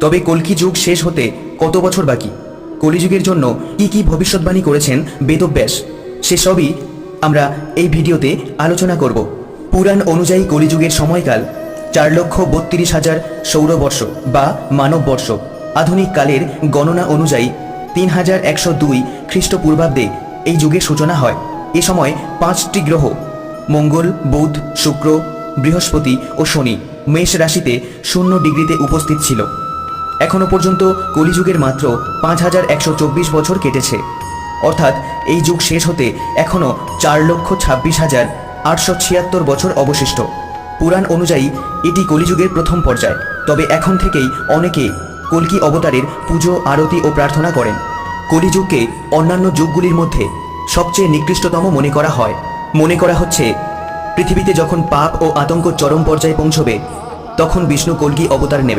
তবে কল্কি যুগ শেষ হতে কত বছর বাকি, কলিযুগের জন্য কি কি ভবিষ্যৎবাণী করেছেন বেদব্যাস, সেসবই আমরা এই ভিডিওতে আলোচনা করব। পুরাণ অনুযায়ী কলিযুগের সময়কাল 4,32,000 সৌরবর্ষ বা মানববর্ষ। আধুনিক কালের গণনা অনুযায়ী 3102 খ্রিস্টপূর্বাব্দে এই যুগের সূচনা হয়। এ সময় 5টি গ্রহ মঙ্গল, বুধ, শুক্র, বৃহস্পতি ও শনি মেষ রাশিতে 0 ডিগ্রিতে উপস্থিত ছিল। এখনো পর্যন্ত কলিযুগের মাত্র 5124 বছর কেটেছে, অর্থাৎ এই যুগ শেষ হতে এখনো 4,26,876 বছর অবশিষ্ট। পুরাণ অনুযায়ী এটি কলিযুগের প্রথম পর্যায়। তবে এখন থেকেই অনেকে কল্কি অবতারের পুজো, আরতি ও প্রার্থনা করেন। কলিযুগকে অন্যান্য যুগগুলির মধ্যে সবচেয়ে নিকৃষ্টতম মনে করা হয়। মনে করা হচ্ছে পৃথিবীতে যখন পাপ ও আতঙ্ক চরম পর্যায়ে পৌঁছবে, তখন বিষ্ণু কল্কি অবতার নেবেন।